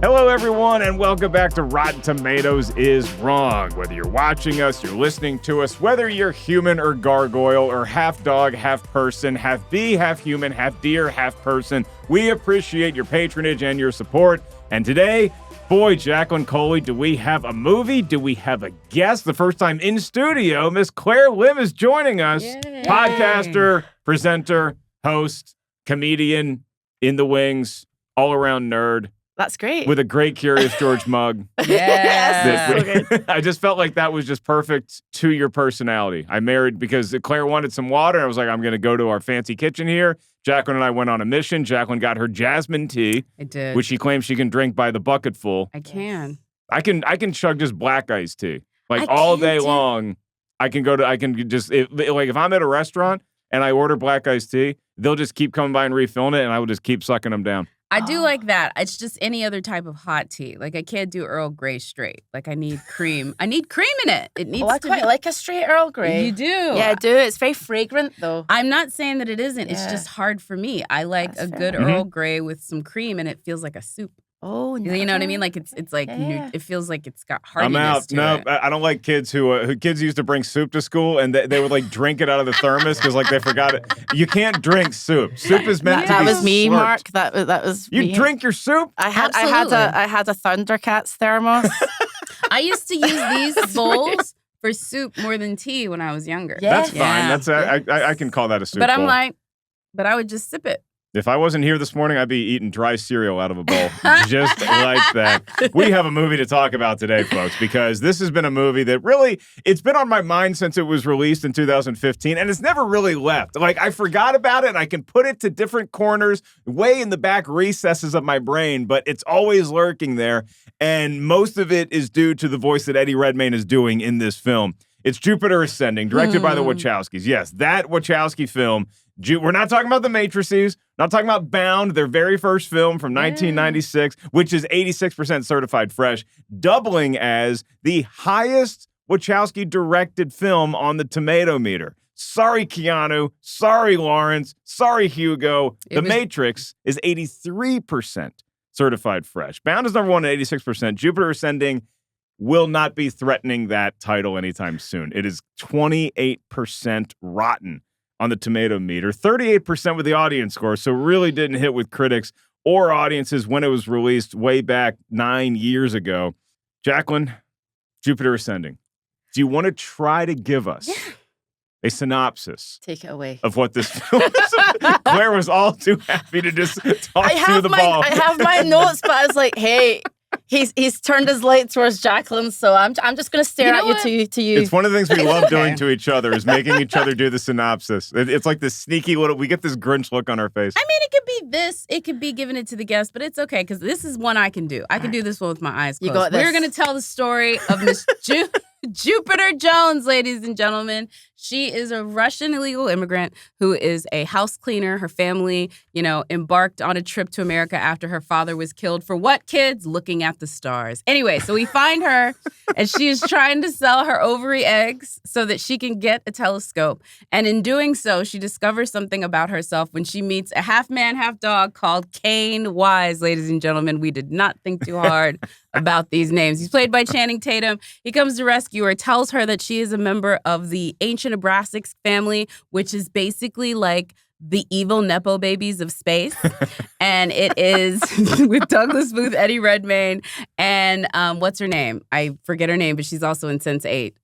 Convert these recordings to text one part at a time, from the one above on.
Hello, everyone, and welcome back to Rotten Tomatoes is Wrong. Whether you're watching us, you're listening to us, whether you're human or gargoyle or half dog, half person, half bee, half human, half deer, half person, we appreciate your patronage and your support. And today, boy, Jacqueline Coley, do we have a movie? Do we have a guest? The first time in studio, Miss Claire Lim is joining us. Yay. Podcaster, presenter, host, comedian, in the wings, all-around nerd. That's great. With a great Curious George mug. Yes. So I just felt like that was just perfect to your personality. I married because Claire wanted some water, and I was like, I'm going to go to our fancy kitchen here. Jacqueline and I went on a mission. Jacqueline got her jasmine tea. I did. Which she claims she can drink by the bucketful. I can. I can chug just black iced tea. Like all day long. Like if I'm at a restaurant and I order black iced tea, they'll just keep coming by and refilling it, and I will just keep sucking them down. I do like that. It's just any other type of hot tea. Like, I can't do Earl Grey straight. Like, I need cream. I need cream in it. It needs I quite like a straight Earl Grey. You do? Yeah, I do. It's very fragrant, though. I'm not saying that it isn't. Yeah. It's just hard for me. I like a good Earl Grey with some cream, and it feels like a soup. Oh, no. You know what I mean? Like, it's like, it feels like it's got hardiness I'm out. to it. I don't like kids who kids used to bring soup to school, and they would, like, drink it out of the thermos because, like, they forgot it. You can't drink soup. Soup is meant to be That was me, slurped. Mark. That was You me. drink your soup? I had a Thundercats thermos. I used to use these bowls for soup more than tea when I was younger. That's fine. That's I can call that a soup But bowl. I'm like, I would just sip it. If I wasn't here this morning, I'd be eating dry cereal out of a bowl. Just like that. We have a movie to talk about today, folks, because this has been a movie that really, it's been on my mind since it was released in 2015, and it's never really left. Like, I forgot about it, and I can put it to different corners, way in the back recesses of my brain, but it's always lurking there, and most of it is due to the voice that Eddie Redmayne is doing in this film. It's Jupiter Ascending, directed by the Wachowskis. Yes, that Wachowski film. We're not talking about The Matrices, not talking about Bound, their very first film from 1996, which is 86% certified fresh, doubling as the highest Wachowski-directed film on the Tomatometer. Sorry, Keanu. Sorry, Lawrence. Sorry, Hugo. The Matrix is 83% certified fresh. Bound is number one at 86%. Jupiter Ascending will not be threatening that title anytime soon. It is 28% rotten on the Tomatometer, 38% with the audience score, so really didn't hit with critics or audiences when it was released way back 9 years ago. Jacqueline, Jupiter Ascending, do you want to try to give us a synopsis? Take it away. Of what this film is? Claire was all too happy to just talk through the ball. I have my notes, but I was like, hey, he's turned his light towards Jacqueline, so I'm just going to stare at you to you. It's one of the things we love doing to each other is making each other do the synopsis. It's like this sneaky little, we get this Grinch look on our face. I mean, it could be this. It could be giving it to the guest, but it's okay because this is one I can do. I can do this one with my eyes closed. You got this. We're going to tell the story of Miss Jupiter Jones, ladies and gentlemen. She is a Russian illegal immigrant who is a house cleaner. Her family, embarked on a trip to America after her father was killed for what, kids? Looking at the stars. Anyway, so we find her, and she is trying to sell her ovary eggs so that she can get a telescope. And in doing so, she discovers something about herself when she meets a half-man, half-dog called Kane Wise, ladies and gentlemen. We did not think too hard about these names. He's played by Channing Tatum. He comes to rescue her, tells her that she is a member of the ancient Abrasics family, which is basically like the evil Nepo babies of space. And it is with Douglas Booth, Eddie Redmayne, and what's her name? I forget her name, but she's also in Sense8.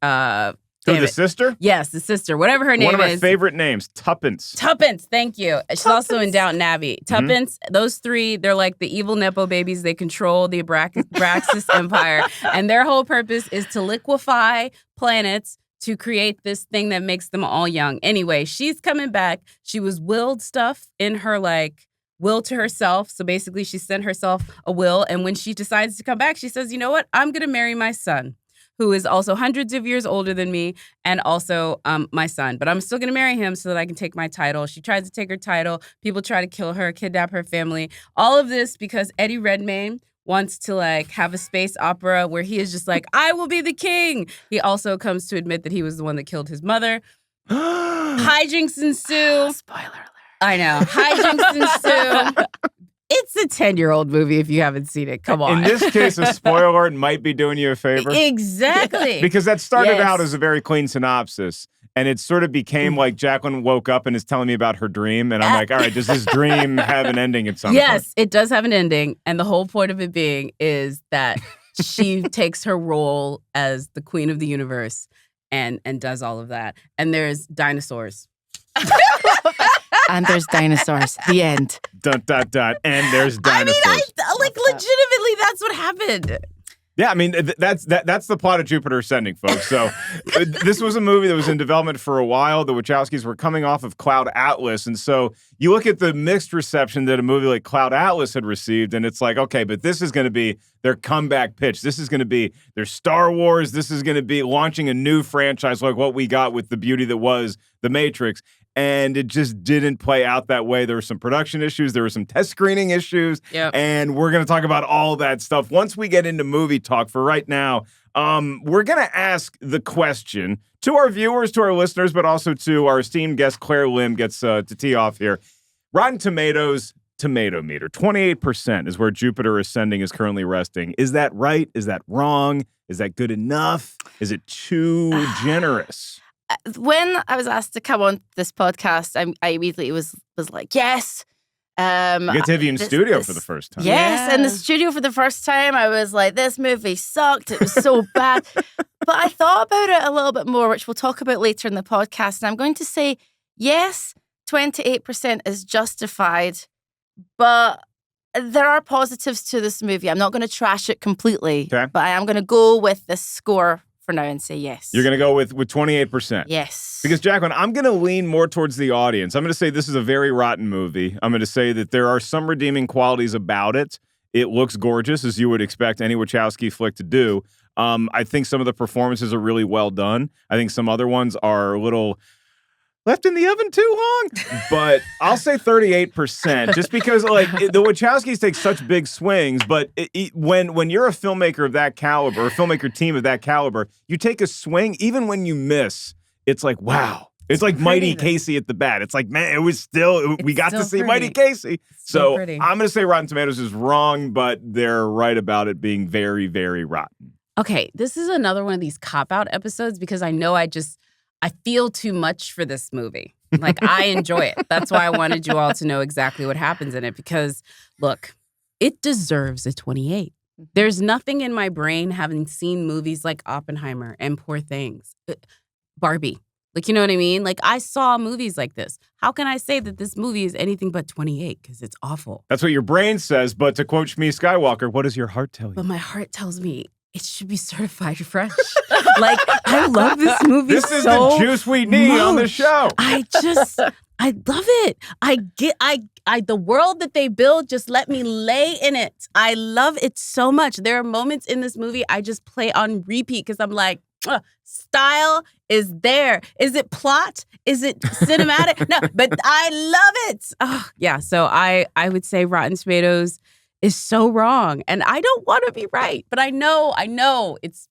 The sister? Yes, the sister. Whatever her name is. One of my favorite names, Tuppence. Thank you. She's also in Downton Abbey. Tuppence, those three, they're like the evil Nepo babies. They control the Abraxas Empire. And their whole purpose is to liquefy planets to create this thing that makes them all young. Anyway, she's coming back. She was willed stuff in her, will to herself. So basically, she sent herself a will. And when she decides to come back, she says, you know what? I'm going to marry my son, who is also hundreds of years older than me and also my son. But I'm still going to marry him so that I can take my title. She tries to take her title. People try to kill her, kidnap her family. All of this because Eddie Redmayne wants to have a space opera where he is just like, I will be the king. He also comes to admit that he was the one that killed his mother. Hijinks ensue. Spoiler alert. I know. Hijinks ensue. It's a 10-year-old movie if you haven't seen it. Come on. In this case, a spoiler alert might be doing you a favor. Exactly. Because that started out as a very clean synopsis. And it sort of became like Jacqueline woke up and is telling me about her dream. And I'm like, all right, does this dream have an ending at some point? Yes, it does have an ending. And the whole point of it being is that she takes her role as the queen of the universe and does all of that. And there's dinosaurs. And there's dinosaurs. The end. Dun, dun, dun. And there's dinosaurs. I mean, legitimately, that's what happened. Yeah, I mean, that's the plot of Jupiter Ascending, folks. So this was a movie that was in development for a while. The Wachowskis were coming off of Cloud Atlas. And so you look at the mixed reception that a movie like Cloud Atlas had received, and it's like, okay, but this is going to be their comeback pitch. This is going to be their Star Wars. This is going to be launching a new franchise like what we got with the beauty that was The Matrix. And it just didn't play out that way. There were some production issues. There were some test screening issues. Yep. And we're going to talk about all that stuff once we get into movie talk. For right now, we're going to ask the question to our viewers, to our listeners, but also to our esteemed guest, Claire Lim, gets to tee off here. Rotten Tomatoes Tomatometer, 28% is where Jupiter Ascending is currently resting. Is that right? Is that wrong? Is that good enough? Is it too generous? When I was asked to come on this podcast, I immediately was like, yes. You get to have you in studio for the first time. Yes, in the studio for the first time. I was like, this movie sucked. It was so bad. But I thought about it a little bit more, which we'll talk about later in the podcast. And I'm going to say, yes, 28% is justified. But there are positives to this movie. I'm not going to trash it completely. Okay. But I am going to go with this score for now and say yes. You're going to go with 28%. Yes. Because, Jacqueline, I'm going to lean more towards the audience. I'm going to say this is a very rotten movie. I'm going to say that there are some redeeming qualities about it. It looks gorgeous, as you would expect any Wachowski flick to do. I think some of the performances are really well done. I think some other ones are a little left in the oven too long. But I'll say 38%, just because like the Wachowskis take such big swings. But when you're a filmmaker of that caliber, or a filmmaker team of that caliber, you take a swing, even when you miss, it's like, wow. It's like Mighty Casey at the bat. It's like, man, it was still, we got to see Mighty Casey. So I'm going to say Rotten Tomatoes is wrong, but they're right about it being very, very rotten. Okay, this is another one of these cop-out episodes because I know I feel too much for this movie. Like, I enjoy it. That's why I wanted you all to know exactly what happens in it because, look, it deserves a 28. There's nothing in my brain having seen movies like Oppenheimer and Poor Things, Barbie. Like, you know what I mean? Like, I saw movies like this. How can I say that this movie is anything but 28? Because it's awful. That's what your brain says. But to quote Shmi Skywalker, what does your heart tell you? But my heart tells me it should be certified fresh. Like, I love this movie This is the juice we need on the show. I love it. The world that they build, just let me lay in it. I love it so much. There are moments in this movie I just play on repeat because I'm like, style is there. Is it plot? Is it cinematic? No, but I love it. Oh, yeah. So I would say Rotten Tomatoes is so wrong. And I don't want to be right. But I know it's,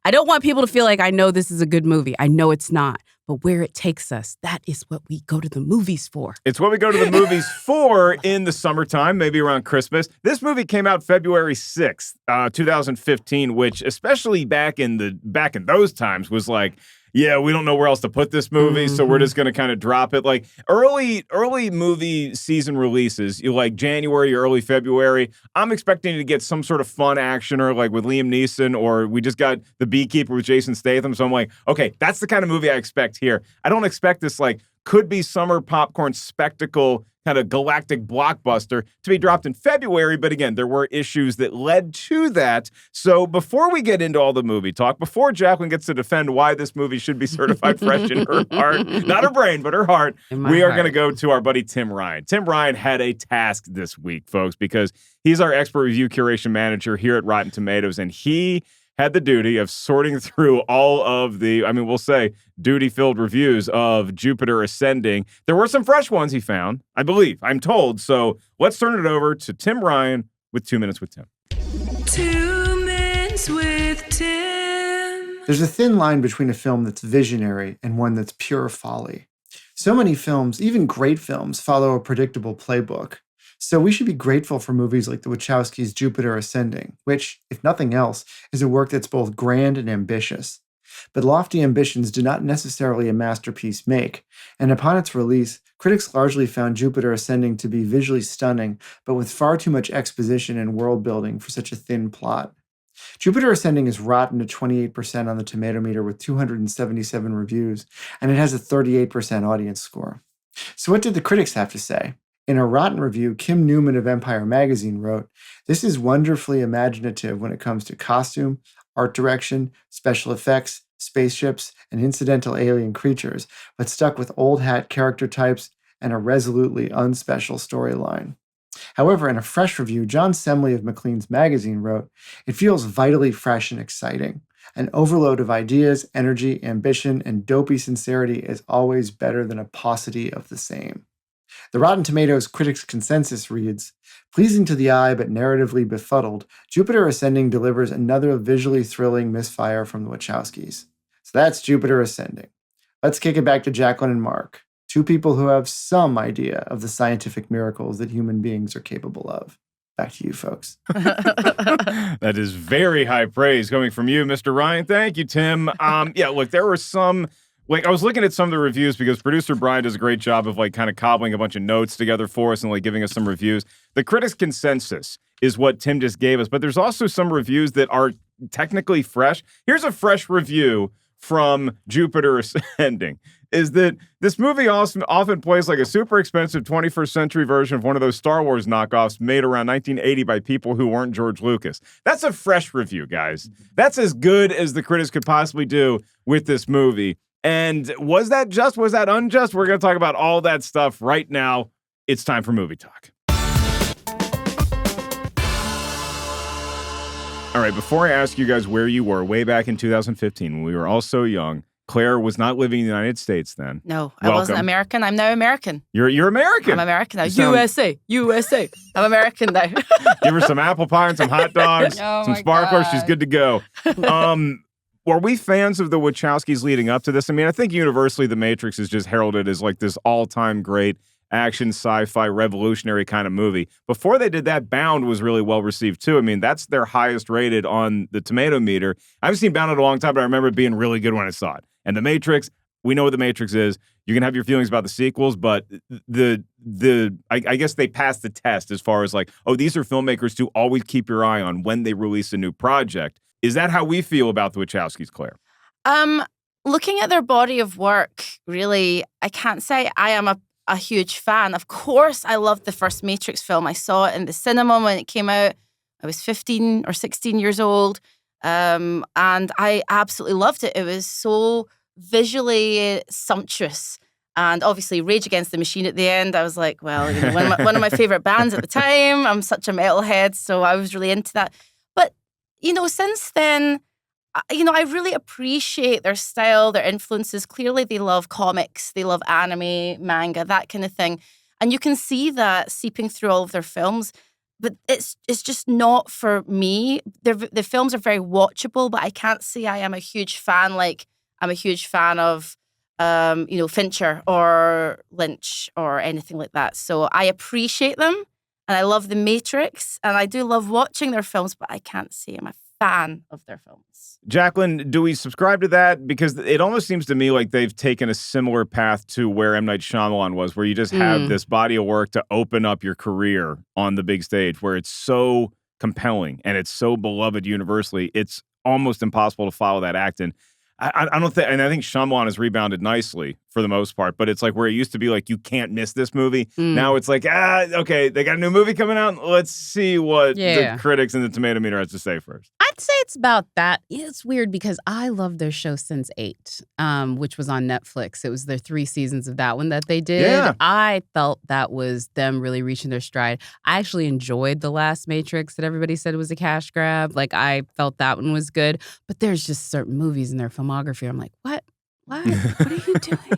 I don't want people to feel like I know this is a good movie. I know it's not. But where it takes us, that is what we go to the movies for. It's what we go to the movies for in the summertime, maybe around Christmas. This movie came out February 6th, 2015, which especially back in those times was like, yeah, we don't know where else to put this movie, so we're just going to kind of drop it. Like early movie season releases, you like January or early February, I'm expecting to get some sort of fun action or like with Liam Neeson, or we just got The Beekeeper with Jason Statham. So I'm like, okay, that's the kind of movie I expect here. I don't expect this like could be summer popcorn spectacle kind of galactic blockbuster to be dropped in February. But again, there were issues that led to that. So before we get into all the movie talk, before Jacqueline gets to defend why this movie should be certified fresh in her heart, not her brain, but her heart, we are going to go to our buddy Tim Ryan. Tim Ryan had a task this week, folks, because he's our expert review curation manager here at Rotten Tomatoes, and he had the duty of sorting through all of the, we'll say, duty-filled reviews of Jupiter Ascending. There were some fresh ones he found, I believe, I'm told. So let's turn it over to Tim Ryan with 2 Minutes with Tim. 2 Minutes with Tim. There's a thin line between a film that's visionary and one that's pure folly. So many films, even great films, follow a predictable playbook. So we should be grateful for movies like the Wachowskis' Jupiter Ascending, which, if nothing else, is a work that's both grand and ambitious. But lofty ambitions do not necessarily a masterpiece make, and upon its release, critics largely found Jupiter Ascending to be visually stunning, but with far too much exposition and world building for such a thin plot. Jupiter Ascending is rotten at 28% on the Tomatometer with 277 reviews, and it has a 38% audience score. So what did the critics have to say? In a rotten review, Kim Newman of Empire magazine wrote, "This is wonderfully imaginative when it comes to costume, art direction, special effects, spaceships, and incidental alien creatures, but stuck with old hat character types and a resolutely unspecial storyline." However, in a fresh review, John Semley of Maclean's magazine wrote, "It feels vitally fresh and exciting. An overload of ideas, energy, ambition, and dopey sincerity is always better than a paucity of the same." The Rotten Tomatoes critics' consensus reads, "Pleasing to the eye but narratively befuddled, Jupiter Ascending delivers another visually thrilling misfire from the Wachowskis." So that's Jupiter Ascending. Let's kick it back to Jacqueline and Mark, two people who have some idea of the scientific miracles that human beings are capable of. Back to you, folks. That is very high praise coming from you, Mr. Ryan. Thank you, Tim. Yeah, look, there were some... Like, I was looking at some of the reviews because producer Brian does a great job of, like, kind of cobbling a bunch of notes together for us and, like, giving us some reviews. The critics' consensus is what Tim just gave us, but there's also some reviews that are technically fresh. Here's a fresh review from Jupiter Ascending, is that this movie often plays like a super expensive 21st century version of one of those Star Wars knockoffs made around 1980 by people who weren't George Lucas. That's a fresh review, guys. That's as good as the critics could possibly do with this movie. And was that just? Was that unjust? We're going to talk about all that stuff right now. It's time for Movie Talk. All right, before I ask you guys where you were way back in 2015 when we were all so young, Claire was not living in the United States then. No, I wasn't American. I'm now American. You're American. I'm American now. USA. I'm American now. Give her some apple pie and some hot dogs, some sparklers. God. She's good to go. Were we fans of the Wachowskis leading up to this? I mean, I think universally The Matrix is just heralded as like this all-time great action, sci-fi, revolutionary kind of movie. Before they did that, Bound was really well received too. I mean, that's their highest rated on the Tomatometer. I haven't seen Bound in a long time, but I remember it being really good when I saw it. And The Matrix, we know what The Matrix is. You can have your feelings about the sequels, but I guess they passed the test as far as like, oh, these are filmmakers to always keep your eye on when they release a new project. Is that how we feel about the Wachowskis, Claire? Looking at their body of work, really, I can't say I am a huge fan. Of course, I loved the first Matrix film. I saw it in the cinema when it came out. I was 15 or 16 years old, and I absolutely loved it. It was so visually sumptuous. And obviously, Rage Against the Machine at the end, I was like, well, you know, one of my favorite bands at the time. I'm such a metalhead, so I was really into that. But, you know, since then, you know, I really appreciate their style, their influences. Clearly, they love comics, they love anime, manga, that kind of thing. And you can see that seeping through all of their films. But it's just not for me. The films are very watchable, but I can't say I am a huge fan. Like, I'm a huge fan of, you know, Fincher or Lynch or anything like that. So I appreciate them, and I love The Matrix, and I do love watching their films, but I can't say I'm a fan of their films. Jacqueline, do we subscribe to that? Because it almost seems to me like they've taken a similar path to where M. Night Shyamalan was, where you just have this body of work to open up your career on the big stage, where it's so compelling and it's so beloved universally, it's almost impossible to follow that act. And I don't think, and I think Shyamalan has rebounded nicely for the most part, but it's like where it used to be like, you can't miss this movie. Now it's like, okay, they got a new movie coming out. Let's see what the critics and the Tomatometer has to say first. I'd say it's about that. It's weird because I loved their show Sense8, which was on Netflix. It was their 3 seasons of that one that they did. Yeah. I felt that was them really reaching their stride. I actually enjoyed the last Matrix that everybody said was a cash grab. Like, I felt that one was good. But there's just certain movies in their filmography. I'm like, what? What are you doing?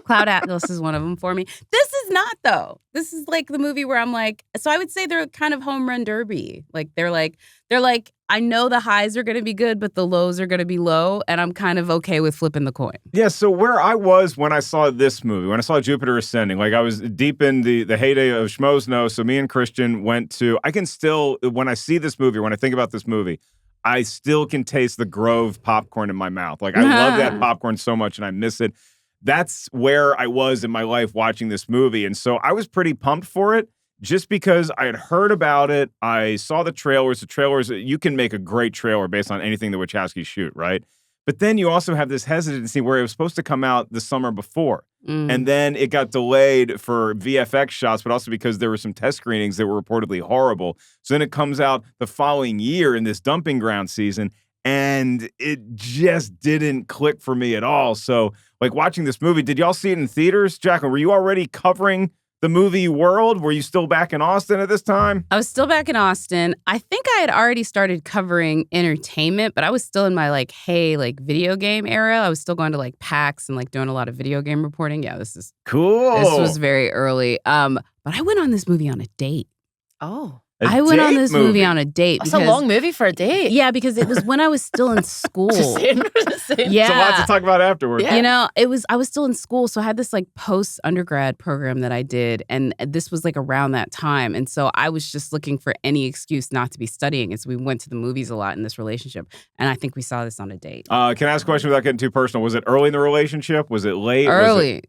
Cloud Atlas is one of them for me. This is not, though. This is like the movie where I'm like, so I would say they're kind of home run derby. Like they're like, I know the highs are going to be good, but the lows are going to be low, and I'm kind of okay with flipping the coin. Yeah, so where I was when I saw this movie, when I saw Jupiter Ascending, like I was deep in the heyday of Schmoes Know, so me and Christian went to, I can still, when I see this movie, when I think about this movie, I still can taste the Grove popcorn in my mouth. Like I love that popcorn so much, and I miss it. That's where I was in my life watching this movie, and so I was pretty pumped for it. Just because I had heard about it, I saw the trailers. The trailers, you can make a great trailer based on anything the Wachowskis shoot, right? But then you also have this hesitancy where it was supposed to come out the summer before. And then it got delayed for VFX shots, but also because there were some test screenings that were reportedly horrible. So then it comes out the following year in this dumping ground season, and it just didn't click for me at all. So, like, watching this movie, did y'all see it in theaters? Jacqueline, were you already covering the movie world? Were you still back in Austin at this time? I was still back in Austin. I think I had already started covering entertainment, but I was still in my video game era. I was still going to like PAX and like doing a lot of video game reporting. Yeah, this is cool. This was very early. But I went on this movie on a date. Oh. I went on this movie on a date. That's a long movie for a date. Yeah, because it was when I was still in school. Same. Yeah. So lots to talk about afterwards. Yeah. You know, I was still in school, so I had this like post-undergrad program that I did, and this was like around that time. And so I was just looking for any excuse not to be studying. And so we went to the movies a lot in this relationship. And I think we saw this on a date. Can I ask a question without getting too personal? Was it early in the relationship? Was it late? Early.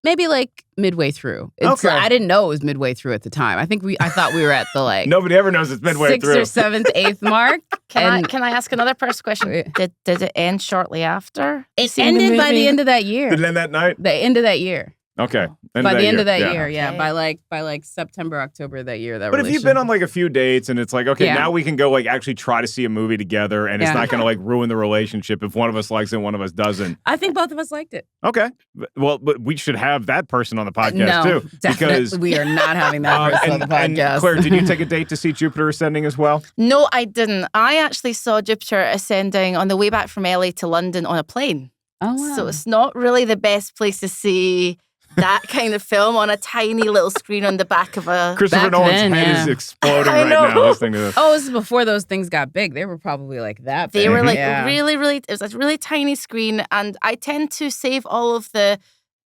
Maybe like midway through. Okay. I didn't know it was midway through at the time. I thought we were at the like Nobody ever knows it's midway sixth through. or seventh, eighth mark. Can I ask another personal question? Did it end shortly after? It ended by the end of that year. Did it end that night? The end of that year. Okay. By the end of that year, yeah. Okay. By like September, October that year. But if you've been on like a few dates and it's like, okay, now we can go like actually try to see a movie together and it's not going to like ruin the relationship if one of us likes it, one of us doesn't. I think both of us liked it. Okay. Well, but we should have that person on the podcast too. Because we are not having that person on the podcast. And Claire, did you take a date to see Jupiter Ascending as well? No, I didn't. I actually saw Jupiter Ascending on the way back from LA to London on a plane. Oh, wow. So it's not really the best place to see that kind of film on a tiny little screen on the back of a... Christopher Nolan's head is exploding right now listening to this. Oh, this is before those things got big. They were probably like that big. They were like really, it was a really tiny screen, and I tend to save all of the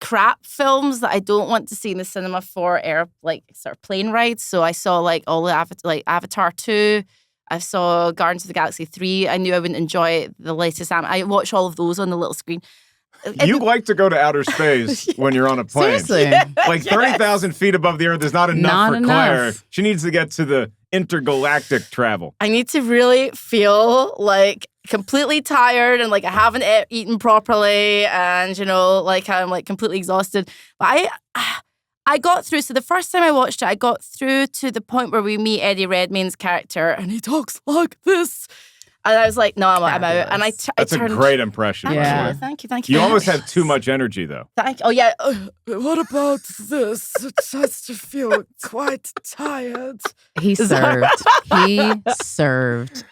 crap films that I don't want to see in the cinema for sort of plane rides. So I saw like all the Avatar 2, I saw Guardians of the Galaxy 3. I knew I wouldn't enjoy the latest. I watched all of those on the little screen. You like to go to outer space when you're on a plane. Seriously. Like 30,000 feet above the earth is not enough for Claire. She needs to get to the intergalactic travel. I need to really feel like completely tired and like I haven't eaten properly and, like I'm like completely exhausted. But I got through. So the first time I watched it, I got through to the point where we meet Eddie Redmayne's character and he talks like this. And I was like, no, I'm out. And That's a great impression. Yeah. Thank you. You almost had too much energy, though. Oh, yeah. What about this? It starts to feel quite tired. He served.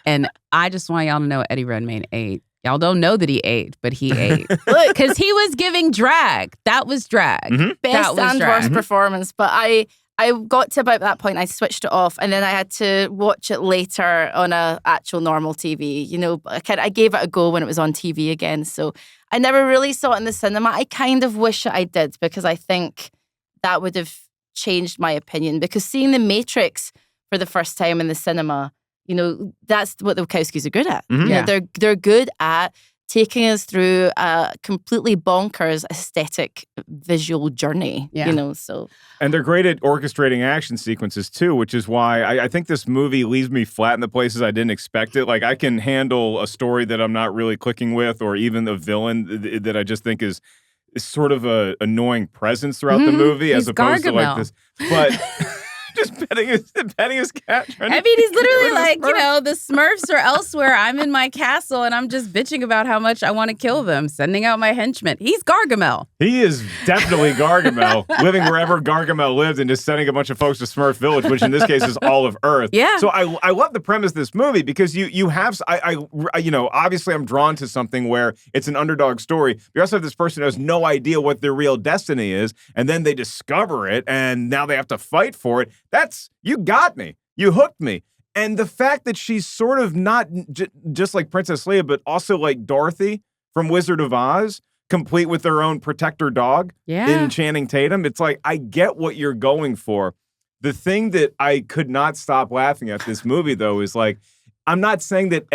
And I just want y'all to know Eddie Redmayne ate. Y'all don't know that he ate, but he ate. Because he was giving drag. That was drag. Mm-hmm. Best and worst performance. But I got to about that point, I switched it off, and then I had to watch it later on a actual normal TV. I gave it a go when it was on TV again. So I never really saw it in the cinema. I kind of wish I did, because I think that would have changed my opinion. Because seeing The Matrix for the first time in the cinema, that's what the Wachowskis are good at. Mm-hmm. They're good at taking us through a completely bonkers aesthetic visual journey, so. And they're great at orchestrating action sequences too, which is why I think this movie leaves me flat in the places I didn't expect it. Like I can handle a story that I'm not really clicking with, or even a villain that I just think is sort of a annoying presence throughout the movie, as opposed to like this. But just petting his cat. I mean, he's literally like, the Smurfs are elsewhere. I'm in my castle, and I'm just bitching about how much I want to kill them, sending out my henchmen. He's Gargamel. He is definitely Gargamel, living wherever Gargamel lived and just sending a bunch of folks to Smurf Village, which in this case is all of Earth. Yeah. So I love the premise of this movie because you have, obviously I'm drawn to something where it's an underdog story. But you also have this person who has no idea what their real destiny is, and then they discover it, and now they have to fight for it. You got me. You hooked me. And the fact that she's sort of not just like Princess Leia, but also like Dorothy from Wizard of Oz, complete with their own protector dog in Channing Tatum. It's like, I get what you're going for. The thing that I could not stop laughing at this movie, though, is like, I'm not saying that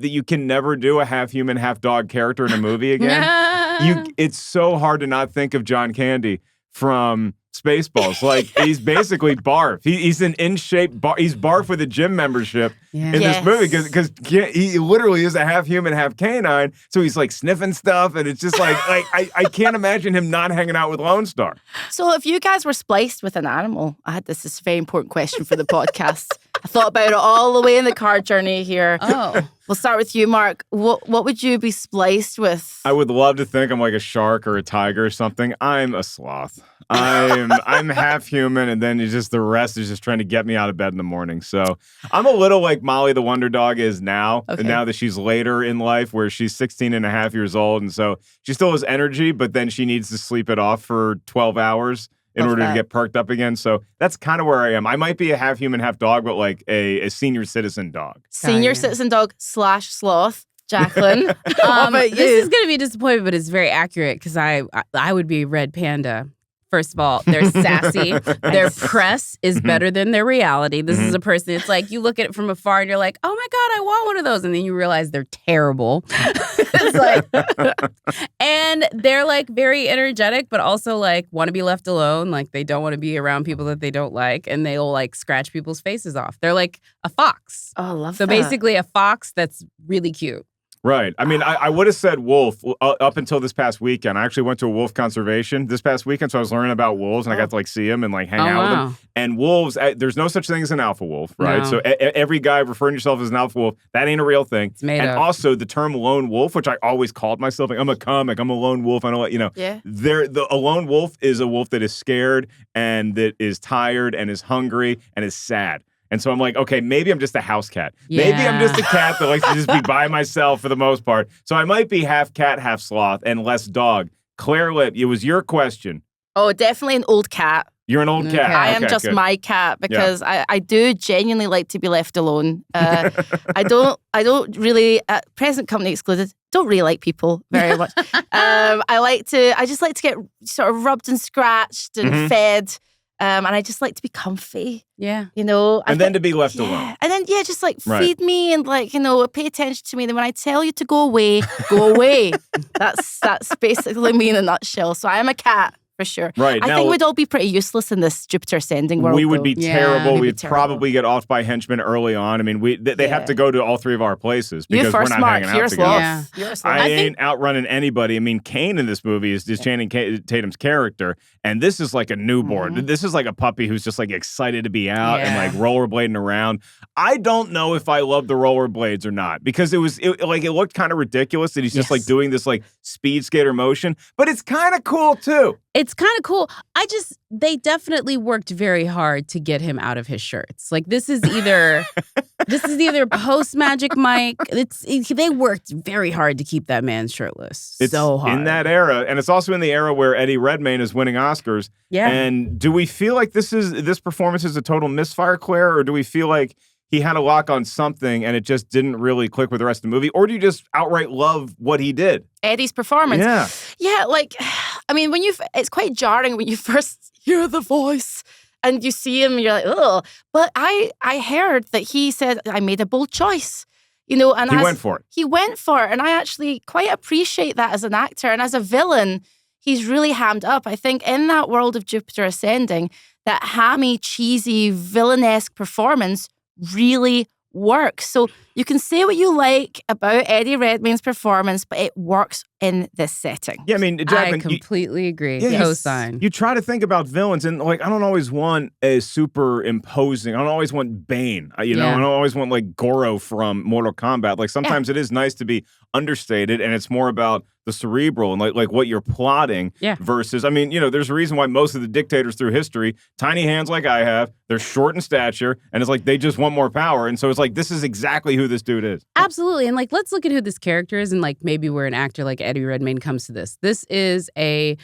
you can never do a half human, half dog character in a movie again. It's so hard to not think of John Candy from Spaceballs. Like, he's basically Barf. He's an in-shape Barf. He's Barf with a gym membership in this movie because he literally is a half human, half canine. So he's like sniffing stuff, and it's just like I can't imagine him not hanging out with Lone Star. So if you guys were spliced with an animal, this is a very important question for the podcast. I thought about it all the way in the car journey here. Oh. We'll start with you, Mark. What would you be spliced with? I would love to think I'm like a shark or a tiger or something. I'm a sloth. I'm half human, and then the rest is just trying to get me out of bed in the morning. So I'm a little like Molly the Wonder Dog is now, and now that she's later in life where she's 16 and a half years old, and so she still has energy, but then she needs to sleep it off for 12 hours. In order to get perked up again. So that's kind of where I am. I might be a half human, half dog, but like a senior citizen dog. Senior citizen dog / sloth. Jacqueline, this is going to be disappointing, but it's very accurate because I would be red panda. First of all, they're sassy. Their press is better than their reality. This is a person, it's like you look at it from afar and you're like, oh my God, I want one of those. And then you realize they're terrible. It's like, and they're like very energetic, but also like want to be left alone. Like they don't want to be around people that they don't like. And they'll like scratch people's faces off. They're like a fox. Oh, I love that. So basically a fox that's really cute. Right. I mean, I would have said wolf up until this past weekend. I actually went to a wolf conservation this past weekend, so I was learning about wolves, and I got to like see them and like hang out with them. And wolves, there's no such thing as an alpha wolf, right? No. So every guy referring yourself as an alpha wolf, that ain't a real thing. It's made and up. Also, the term lone wolf, which I always called myself, like I'm a comic, I'm a lone wolf. I know what a lone wolf is a wolf that is scared and that is tired and is hungry and is sad. And so I'm like, okay, maybe I'm just a house cat. Yeah. Maybe I'm just a cat that likes to just be by myself for the most part. So I might be half cat, half sloth, and less dog. Claire Lim, it was your question. Oh, definitely an old cat. You're an old cat. I am just my cat because I do genuinely like to be left alone. I don't really, present company excluded, don't really like people very much. I just like to get sort of rubbed and scratched and fed. And I just like to be comfy. Yeah. And then to be left alone. And then, just like feed me and like, pay attention to me. Then when I tell you to go away, go away. That's basically me in a nutshell. So I am a cat. For sure. Right. I think we'd all be pretty useless in this Jupiter ascending world. We would be terrible. We'd terrible. probably get off by henchmen early on. I mean, they have to go to all three of our places because we're not hanging out together. I ain't outrunning anybody. I mean, Kane in this movie is just Channing Tatum's character, and this is like a newborn. This is like a puppy who's just like excited to be out and like rollerblading around. I don't know if I love the rollerblades or not because it looked kind of ridiculous that he's just like doing this like speed skater motion, but it's kind of cool too. It's kind of cool. They definitely worked very hard to get him out of his shirts. Like this is either post Magic Mike. They worked very hard to keep that man shirtless. It's so hard. In that era, and it's also in the era where Eddie Redmayne is winning Oscars. Yeah. And do we feel like this performance is a total misfire, Claire, or do we feel like he had a lock on something and it just didn't really click with the rest of the movie? Or do you just outright love what he did? Eddie's performance. Yeah. Yeah, like, I mean, it's quite jarring when you first hear the voice and you see him and you're like, oh. But I heard that he said, I made a bold choice. And he went for it. He went for it. And I actually quite appreciate that as an actor. And as a villain, he's really hammed up. I think in that world of Jupiter Ascending, that hammy, cheesy, villanesque performance really works. So you can say what you like about Eddie Redmayne's performance, but it works in this setting. Yeah, I mean, I Jacqueline, completely agree. Yeah, Co-sign. you try to think about villains, and like I don't always want a super imposing. I don't always want Bane. I don't always want like Goro from Mortal Kombat. Like sometimes it is nice to be understated, and it's more about the cerebral and like what you're plotting versus. I mean, there's a reason why most of the dictators through history, tiny hands like I have, they're short in stature, and it's like they just want more power, and so it's like this is exactly who this dude is. Absolutely, and like let's look at who this character is, and like maybe where an actor like Eddie Redmayne comes to this. This is a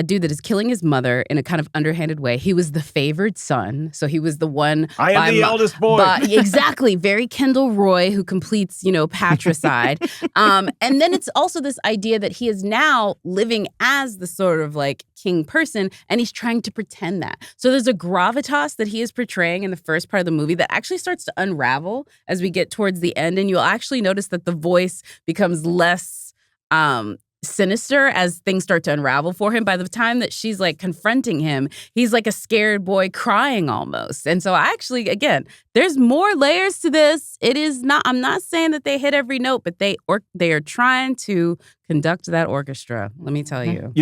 dude that is killing his mother in a kind of underhanded way. He was the favored son, so he was the one. I am the eldest boy. Exactly, very Kendall Roy who completes, patricide. And then it's also this idea that he is now living as the sort of like king person, and he's trying to pretend that. So there's a gravitas that he is portraying in the first part of the movie that actually starts to unravel as we get towards the end, and you'll actually notice that the voice becomes less sinister as things start to unravel for him. By the time that she's like confronting him, he's like a scared boy crying almost. And so actually, again, there's more layers to this. It is not, I'm not saying that they hit every note, but they are trying to conduct that orchestra. Let me tell you.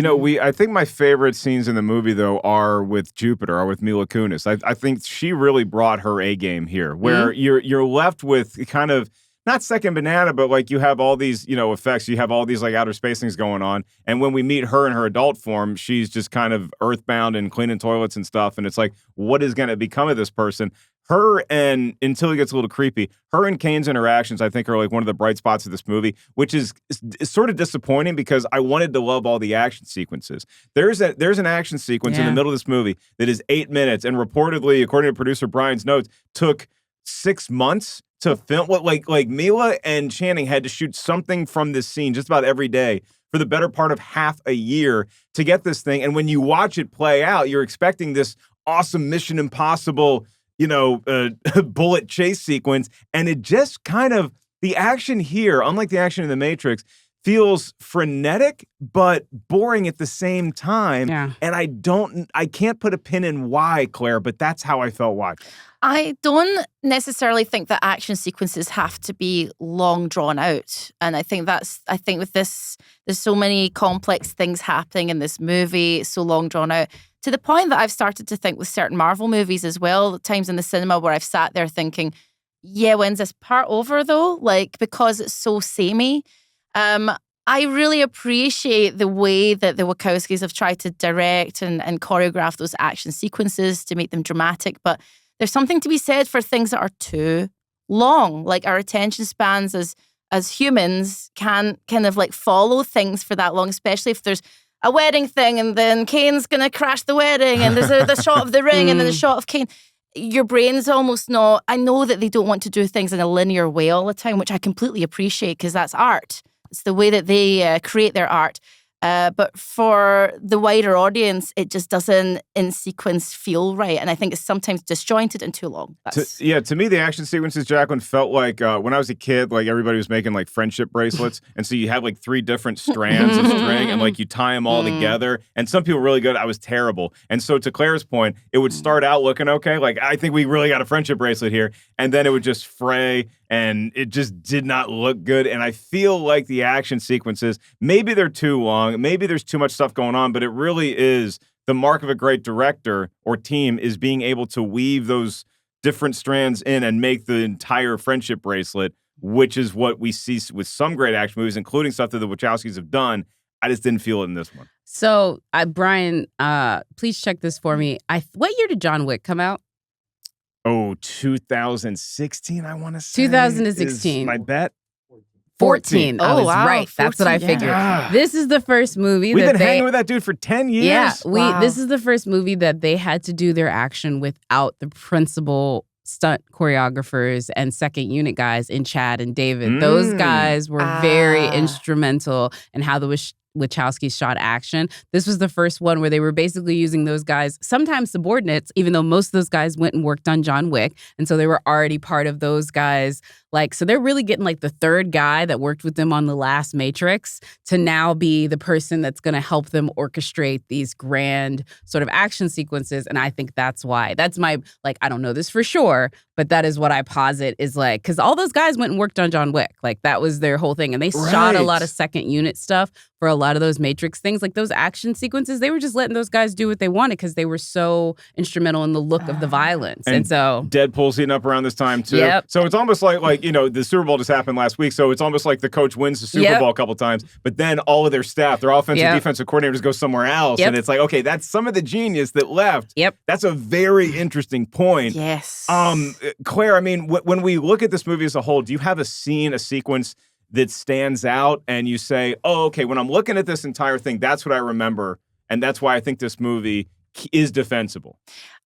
I think my favorite scenes in the movie though are with Jupiter, or with Mila Kunis. I think she really brought her A game here, where you're left with kind of not second banana, but like you have all these, effects. You have all these like outer space things going on. And when we meet her in her adult form, she's just kind of earthbound and cleaning toilets and stuff. And it's like, what is going to become of this person? Until it gets a little creepy, her and Kane's interactions, I think, are like one of the bright spots of this movie, which is sort of disappointing because I wanted to love all the action sequences. There's an action sequence in the middle of this movie that is 8 minutes, and reportedly, according to producer Brian's notes, took 6 months to film. What like Mila and Channing had to shoot something from this scene just about every day for the better part of half a year to get this thing. And when you watch it play out, you're expecting this awesome Mission Impossible, bullet chase sequence, and it just kind of, the action here, unlike the action in The Matrix, feels frenetic but boring at the same time. Yeah. And I can't put a pin in why, Claire, but that's how I felt watching. I don't necessarily think that action sequences have to be long drawn out. And I think with this, there's so many complex things happening in this movie, so long drawn out, to the point that I've started to think with certain Marvel movies as well, times in the cinema where I've sat there thinking, yeah, when's this part over though? Like, because it's so samey. I really appreciate the way that the Wachowskis have tried to direct and choreograph those action sequences to make them dramatic, but there's something to be said for things that are too long. Like our attention spans as humans can kind of like follow things for that long, especially if there's a wedding thing and then Kane's going to crash the wedding and there's the shot of the ring and then the shot of Kane. Your brain's almost not, I know that they don't want to do things in a linear way all the time, which I completely appreciate because that's art. It's the way that they create their art. But for the wider audience, it just doesn't in sequence feel right. And I think it's sometimes disjointed and too long. To me, the action sequences, Jacqueline, felt like when I was a kid, like everybody was making like friendship bracelets. And so you have like 3 different strands of string and like you tie them all together. And some people were really good. I was terrible. And so to Claire's point, it would start out looking okay. Like, I think we really got a friendship bracelet here. And then it would just fray and it just did not look good. And I feel like the action sequences, maybe they're too long, maybe there's too much stuff going on, but it really is the mark of a great director or team is being able to weave those different strands in and make the entire friendship bracelet, which is what we see with some great action movies, including stuff that the Wachowskis have done. I just didn't feel it in this one. So, Brian, please check this for me. What year did John Wick come out? 2016, I want to say. 2016. Is my bet. 14. I was wow. right. That's 14, what I figured. yeah. This is the first movie We've that been hanging with that dude for 10 years. Yeah, Wow. this is the first movie that they had to do their action without the principal stunt choreographers and second unit guys in Chad and David. Those guys were very instrumental in how the Wachowskis shot action. This was the first one where they were basically using those guys, sometimes subordinates, even though most of those guys went and worked on John Wick. And so they were already part of those guys' Like, so they're really getting like the third guy that worked with them on the last Matrix to now be the person that's going to help them orchestrate these grand sort of action sequences. And I think that's why. That's my, like, I don't know this for sure, but that is what I posit is like, because all those guys went and worked on John Wick. Like, that was their whole thing. And they shot a lot of second unit stuff for a lot of those Matrix things. Like, those action sequences, they were just letting those guys do what they wanted because they were so instrumental in the look of the violence. And so Deadpool's heating up around this time too. Yep. So it's almost like the Super Bowl just happened last week. So it's almost like the coach wins the Super Bowl a couple times, but then all of their staff, their offensive, defensive coordinators go somewhere else. And it's like, okay, that's some of the genius that left. Yep. That's a very interesting point. Yes. Claire, I mean, when we look at this movie as a whole, do you have a scene, a sequence that stands out and you say, oh, okay, when I'm looking at this entire thing, that's what I remember. And that's why I think this movie is defensible.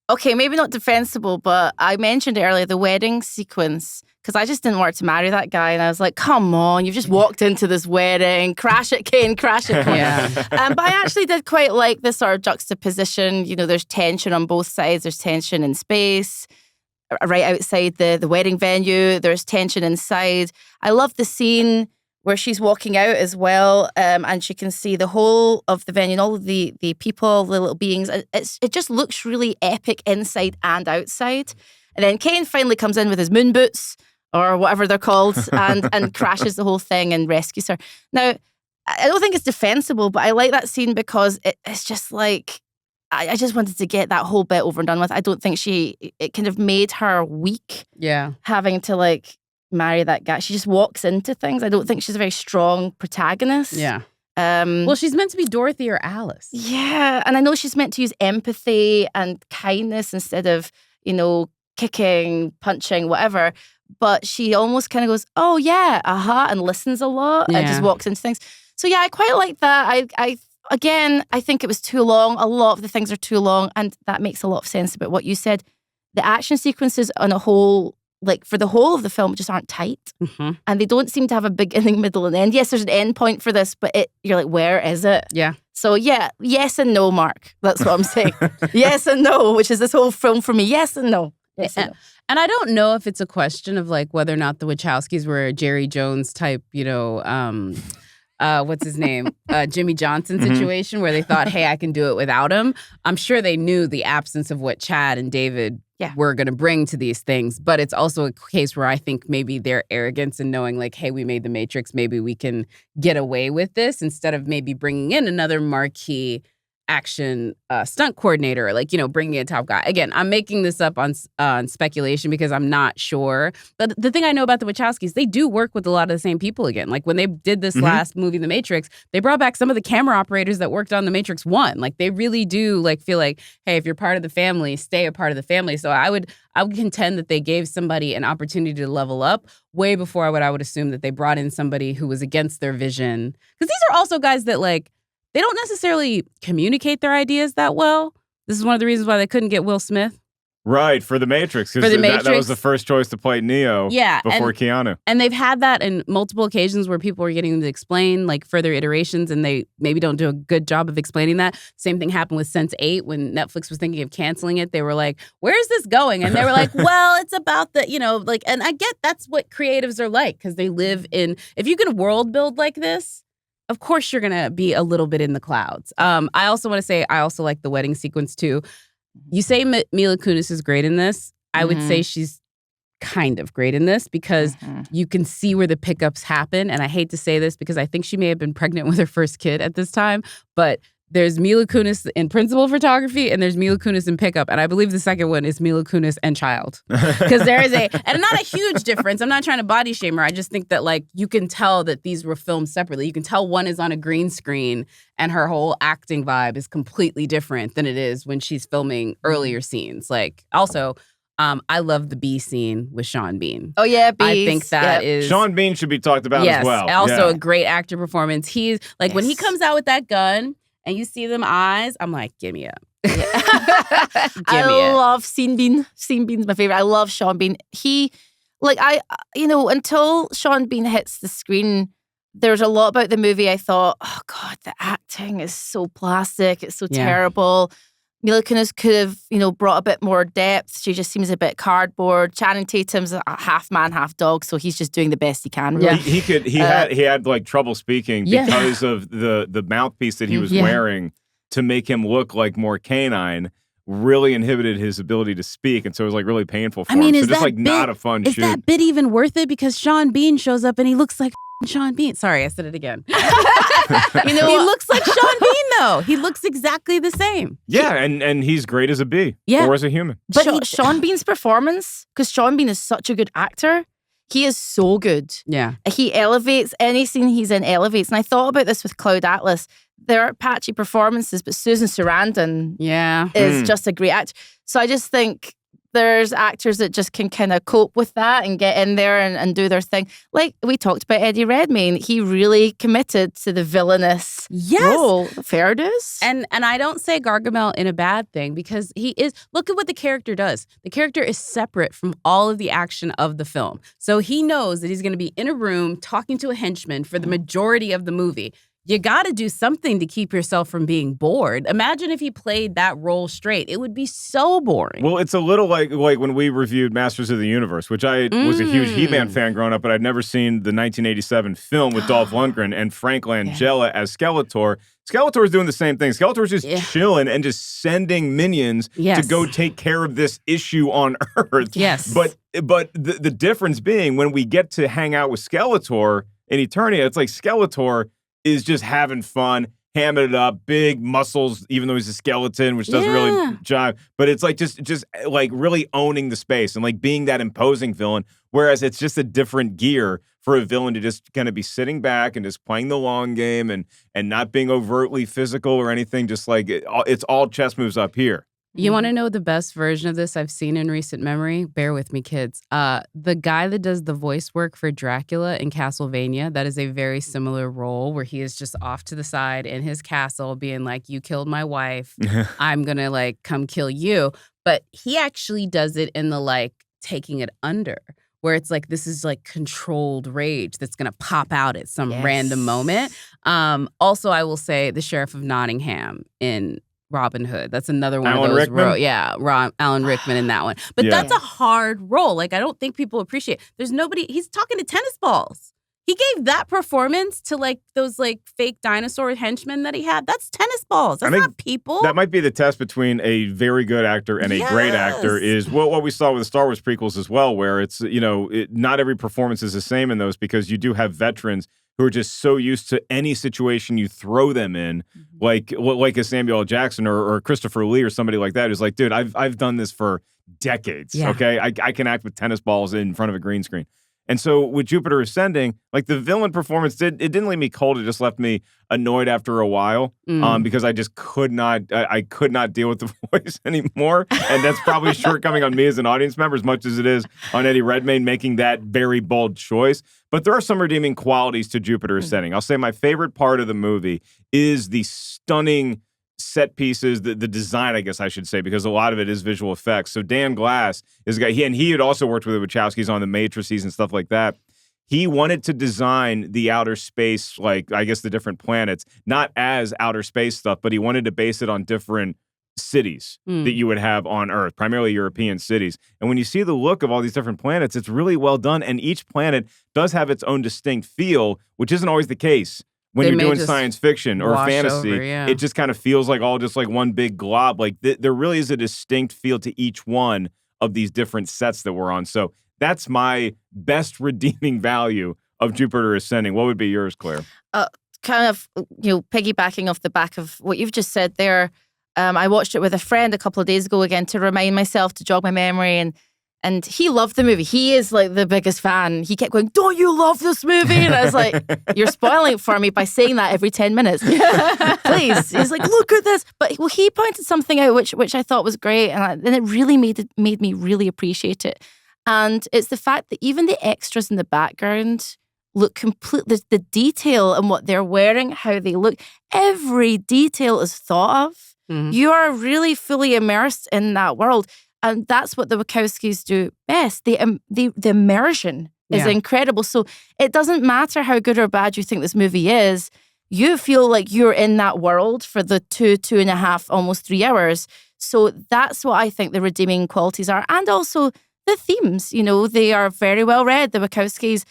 Okay, maybe not defensible, but I mentioned earlier the wedding sequence because I just didn't want to marry that guy. And I was like, come on, you've just walked into this wedding. Crash it, Kane, crash it, Kane. But I actually did quite like this sort of juxtaposition. You know, there's tension on both sides. There's tension in space. Right outside the wedding venue, there's tension inside. I love the scene where she's walking out as well, and she can see the whole of the venue and all of the people, the little beings. It just looks really epic inside and outside. And then Kane finally comes in with his moon boots, or whatever they're called, and crashes the whole thing and rescues her. Now, I don't think it's defensible, but I like that scene because it's just like, I just wanted to get that whole bit over and done with. I don't think it kind of made her weak. Yeah. Having to like marry that guy. She just walks into things. I don't think she's a very strong protagonist. Yeah. Well, she's meant to be Dorothy or Alice. Yeah. And I know she's meant to use empathy and kindness instead of, kicking, punching, whatever. But she almost kind of goes, oh yeah, and listens a lot and just walks into things. So yeah, I quite like that. Again, I think it was too long. A lot of the things are too long, and that makes a lot of sense about what you said. The action sequences on a whole, like for the whole of the film, just aren't tight. Mm-hmm. And they don't seem to have a beginning, middle, and end. Yes, there's an end point for this, but you're like, where is it? Yeah. So yeah, yes and no, Mark. That's what I'm saying. Yes and no, which is this whole film for me. Yes and no. Yes and no. And I don't know if it's a question of like whether or not the Wachowskis were a Jerry Jones type, what's his name? Jimmy Johnson situation where they thought, hey, I can do it without him. I'm sure they knew the absence of what Chad and David were going to bring to these things. But it's also a case where I think maybe their arrogance and knowing like, hey, we made the Matrix, maybe we can get away with this instead of maybe bringing in another marquee action stunt coordinator, like, bringing in a top guy. Again, I'm making this up on speculation because I'm not sure. But the thing I know about the Wachowskis, they do work with a lot of the same people again. Like when they did this last movie, The Matrix, they brought back some of the camera operators that worked on The Matrix 1. Like they really do like feel like, hey, if you're part of the family, stay a part of the family. So I would contend that they gave somebody an opportunity to level up way before I would assume that they brought in somebody who was against their vision. Because these are also guys that like, they don't necessarily communicate their ideas that well. This is one of the reasons why they couldn't get Will Smith. Right, for The Matrix. Because that was the first choice to play Neo before Keanu. And they've had that in multiple occasions where people are getting them to explain like further iterations and they maybe don't do a good job of explaining that. Same thing happened with Sense8 when Netflix was thinking of canceling it. They were like, where's this going? And they were like, well, it's about the, and I get that's what creatives are like because they live in, if you can world build like this, of course, you're going to be a little bit in the clouds. I also want to say I also like the wedding sequence, too. You say Mila Kunis is great in this. I would say she's kind of great in this because you can see where the pickups happen. And I hate to say this because I think she may have been pregnant with her first kid at this time. But there's Mila Kunis in principal photography and there's Mila Kunis in pickup. And I believe the second one is Mila Kunis and child. Because there is and not a huge difference. I'm not trying to body shame her. I just think that like you can tell that these were filmed separately. You can tell one is on a green screen and her whole acting vibe is completely different than it is when she's filming earlier scenes. Like also, I love the bee scene with Sean Bean. Oh yeah, bees. I think that is Sean Bean should be talked about as well. Also a great actor performance. He's like when he comes out with that gun and you see them eyes, I'm like, give me up. I love Sean Bean. Sean Bean's my favorite. I love Sean Bean. He, until Sean Bean hits the screen, there's a lot about the movie I thought, oh God, the acting is so plastic. It's so terrible. Mila Kunis could have, brought a bit more depth. She just seems a bit cardboard. Channing Tatum's a half man, half dog, so he's just doing the best he can. Really. Yeah. He had like trouble speaking because of the mouthpiece that he was wearing to make him look like more canine. Really inhibited his ability to speak, and so it was like really painful for him. So just like not a fun shoot. Is that bit even worth it? Because Sean Bean shows up and he looks like Sean Bean. Sorry, I said it again. He looks like Sean Bean though. He looks exactly the same. Yeah, and he's great as a bee or as a human. But Sean Bean's performance, because Sean Bean is such a good actor, he is so good. Yeah. He elevates, any scene he's in elevates. And I thought about this with Cloud Atlas. There are patchy performances, but Susan Sarandon is just a great actor. So I just think there's actors that just can kind of cope with that and get in there and do their thing. Like we talked about Eddie Redmayne. He really committed to the villainous role. Fair dues. And I don't say Gargamel in a bad thing because he is, look at what the character does. The character is separate from all of the action of the film. So he knows that he's going to be in a room talking to a henchman for the majority of the movie. You got to do something to keep yourself from being bored. Imagine if he played that role straight. It would be so boring. Well, it's a little like when we reviewed Masters of the Universe, which I was a huge He-Man fan growing up, but I'd never seen the 1987 film with Dolph Lundgren and Frank Langella as Skeletor. Skeletor's doing the same thing. Skeletor's just chilling and just sending minions to go take care of this issue on Earth. Yes. But the difference being when we get to hang out with Skeletor in Eternia, it's like Skeletor is just having fun, hamming it up, big muscles, even though he's a skeleton, which doesn't really jive. But it's like just like really owning the space and like being that imposing villain. Whereas it's just a different gear for a villain to just kind of be sitting back and just playing the long game and not being overtly physical or anything. Just like it's all chess moves up here. You want to know the best version of this I've seen in recent memory? Bear with me, kids. The guy that does the voice work for Dracula in Castlevania, that is a very similar role where he is just off to the side in his castle being like, you killed my wife. I'm going to like come kill you. But he actually does it in the like taking it under, where it's like this is like controlled rage that's going to pop out at some random moment. Also, I will say the Sheriff of Nottingham in Robin Hood. That's another one Alan of those Rickman? Alan Rickman in that one. But that's a hard role. Like, I don't think people appreciate. There's nobody, he's talking to tennis balls. He gave that performance to like those like fake dinosaur henchmen that he had. That's tennis balls. That's not people. That might be the test between a very good actor and a great actor is what we saw with the Star Wars prequels as well, where it's, not every performance is the same in those because you do have veterans who are just so used to any situation you throw them in, like a Samuel L. Jackson or Christopher Lee or somebody like that who's like, dude, I've done this for decades, okay? I can act with tennis balls in front of a green screen. And so with Jupiter Ascending, like the villain performance didn't leave me cold. It just left me annoyed after a while because I just could not deal with the voice anymore. And that's probably a shortcoming on me as an audience member as much as it is on Eddie Redmayne making that very bold choice. But there are some redeeming qualities to Jupiter Ascending. I'll say my favorite part of the movie is the stunning set pieces, the design, I guess I should say, because a lot of it is visual effects. So Dan Glass is a guy, he had also worked with the Wachowskis on the Matrices and stuff like that. He wanted to design the outer space, like I guess the different planets, not as outer space stuff, but he wanted to base it on different cities that you would have on Earth, primarily European cities. And when you see the look of all these different planets, it's really well done. And each planet does have its own distinct feel, which isn't always the case. When you're doing science fiction or fantasy, it just kind of feels like all just like one big glob. Like there really is a distinct feel to each one of these different sets that we're on. So that's my best redeeming value of Jupiter Ascending. What would be yours, Claire? Kind of, piggybacking off the back of what you've just said there. I watched it with a friend a couple of days ago again to remind myself, to jog my memory, and he loved the movie. He is like the biggest fan. He kept going, "Don't you love this movie?" And I was like, "You're spoiling it for me by saying that every 10 minutes. Please." He's like, "Look at this." But he pointed something out which I thought was great, and it really made me really appreciate it. And it's the fact that even the extras in the background look completely, the detail and what they're wearing, how they look, every detail is thought of. You are really fully immersed in that world. And that's what the Wachowskis do best. The immersion is incredible. So it doesn't matter how good or bad you think this movie is. You feel like you're in that world for the 2.5, almost 3 hours. So that's what I think the redeeming qualities are. And also the themes, they are very well read. The Wachowskis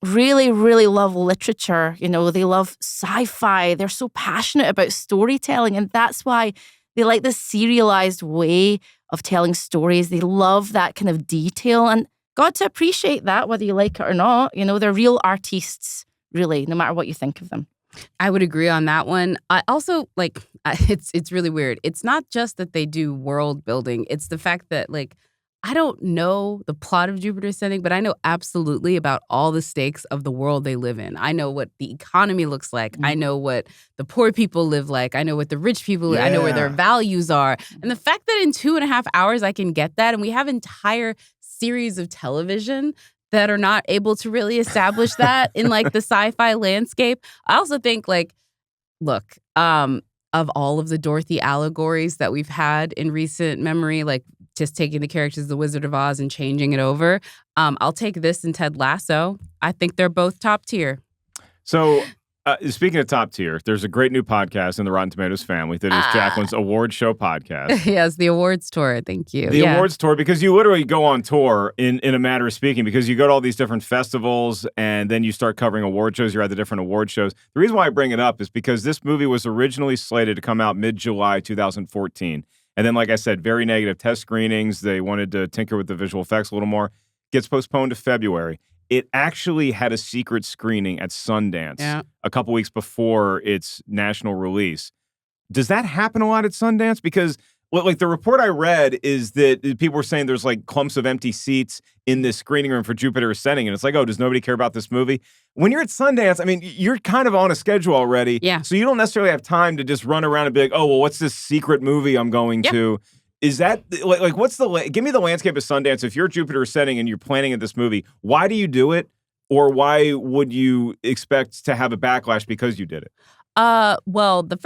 really, really love literature. They love sci-fi. They're so passionate about storytelling. And that's why they like this serialized way of telling stories. They love that kind of detail. And got to appreciate that, whether you like it or not. They're real artists, really, no matter what you think of them. I would agree on that one. I also it's really weird. It's not just that they do world building. It's the fact that I don't know the plot of Jupiter Ascending, but I know absolutely about all the stakes of the world they live in. I know what the economy looks like. I know what the poor people live like. I know what the rich people live. I know where their values are. And the fact that in 2.5 hours I can get that, and we have entire series of television that are not able to really establish that in the sci-fi landscape. I also think look, of all of the Dorothy allegories that we've had in recent memory, just taking the characters of The Wizard of Oz and changing it over, I'll take this and Ted Lasso. I think they're both top tier. So speaking of top tier, there's a great new podcast in the Rotten Tomatoes family that is Jacqueline's award show podcast. Yes, the awards tour. Thank you. The awards tour, because you literally go on tour in a matter of speaking, because you go to all these different festivals and then you start covering award shows. You're at the different award shows. The reason why I bring it up is because this movie was originally slated to come out mid-July 2014. And then, like I said, very negative test screenings. They wanted to tinker with the visual effects a little more. Gets postponed to February. It actually had a secret screening at Sundance a couple weeks before its national release. Does that happen a lot at Sundance? Because the report I read is that people were saying there's clumps of empty seats in this screening room for Jupiter Ascending. And it's oh, does nobody care about this movie? When you're at Sundance, I mean, you're kind of on a schedule already. Yeah. So you don't necessarily have time to just run around and be oh, well, what's this secret movie I'm going to? Is that what's give me the landscape of Sundance? If you're Jupiter Ascending and you're planning at this movie, why do you do it? Or why would you expect to have a backlash because you did it? Well, the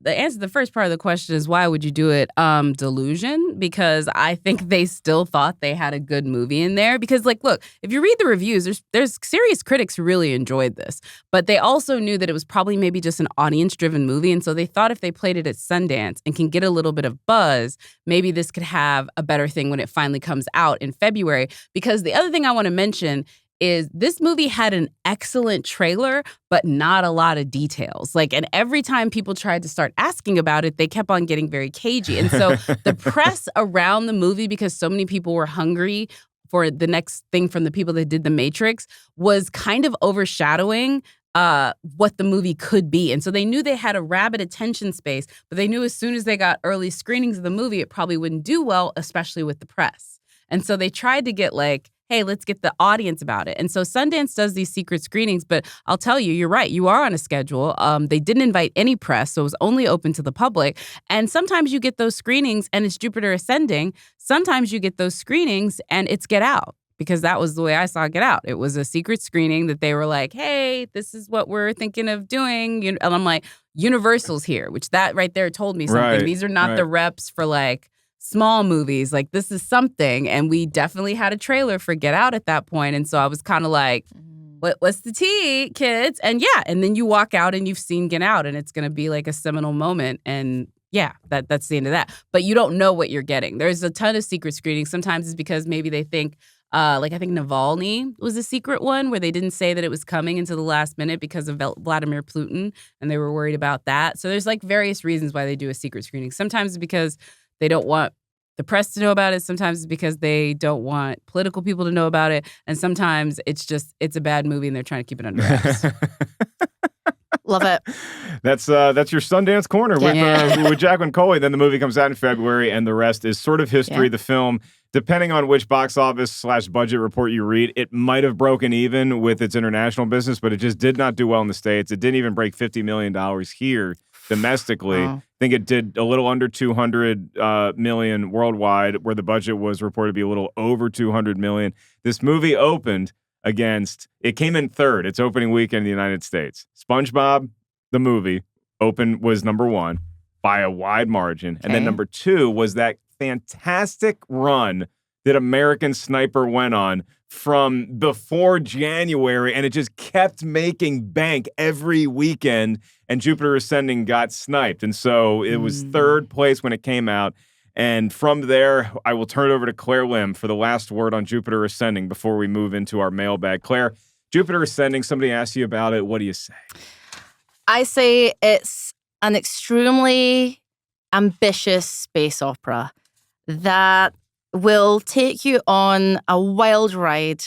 answer to the first part of the question is why would you do it? Delusion, because I think they still thought they had a good movie in there. Because look, if you read the reviews, there's serious critics who really enjoyed this, but they also knew that it was probably maybe just an audience-driven movie, and so they thought if they played it at Sundance and can get a little bit of buzz, maybe this could have a better thing when it finally comes out in February. Because the other thing I want to mention is this movie had an excellent trailer, but not a lot of details. And every time people tried to start asking about it, they kept on getting very cagey. And so the press around the movie, because so many people were hungry for the next thing from the people that did The Matrix, was kind of overshadowing what the movie could be. And so they knew they had a rabid attention space, but they knew as soon as they got early screenings of the movie, it probably wouldn't do well, especially with the press. And so they tried to get hey, let's get the audience about it. And so Sundance does these secret screenings, but I'll tell you, you're right. You are on a schedule. They didn't invite any press, so it was only open to the public. And sometimes you get those screenings and it's Jupiter Ascending. Sometimes you get those screenings and it's Get Out, because that was the way I saw Get Out. It was a secret screening that they were hey, this is what we're thinking of doing. And I'm Universal's here, which that right there told me something. Right, These are not the reps for small movies. This is something. And we definitely had a trailer for Get Out at that point. And so I was kind of what's the tea, kids? And and then you walk out and you've seen Get Out and it's going to be a seminal moment. And that's the end of that. But you don't know what you're getting. There's a ton of secret screenings. Sometimes it's because maybe they think, I think Navalny was a secret one where they didn't say that it was coming until the last minute because of Vladimir Putin. And they were worried about that. So there's various reasons why they do a secret screening. Sometimes it's because they don't want the press to know about it. Sometimes it's because they don't want political people to know about it. And sometimes it's a bad movie and they're trying to keep it under wraps. Love it. That's your Sundance Corner with Jacqueline Coley. Then the movie comes out in February and the rest is sort of history. The film, depending on which box office / budget report you read, it might have broken even with its international business, but it just did not do well in the States. It didn't even break $50 million here domestically. I think it did a little under 200 million worldwide, where the budget was reported to be a little over 200 million. This movie opened it came in third, its opening weekend in the United States. SpongeBob, the movie, was number one by a wide margin. And then number two was that fantastic run that American Sniper went on from before January, and it just kept making bank every weekend, and Jupiter Ascending got sniped. And so it was third place when it came out. And from there, I will turn it over to Claire Lim for the last word on Jupiter Ascending before we move into our mailbag. Claire, Jupiter Ascending, somebody asked you about it. What do you say? I say it's an extremely ambitious space opera that will take you on a wild ride.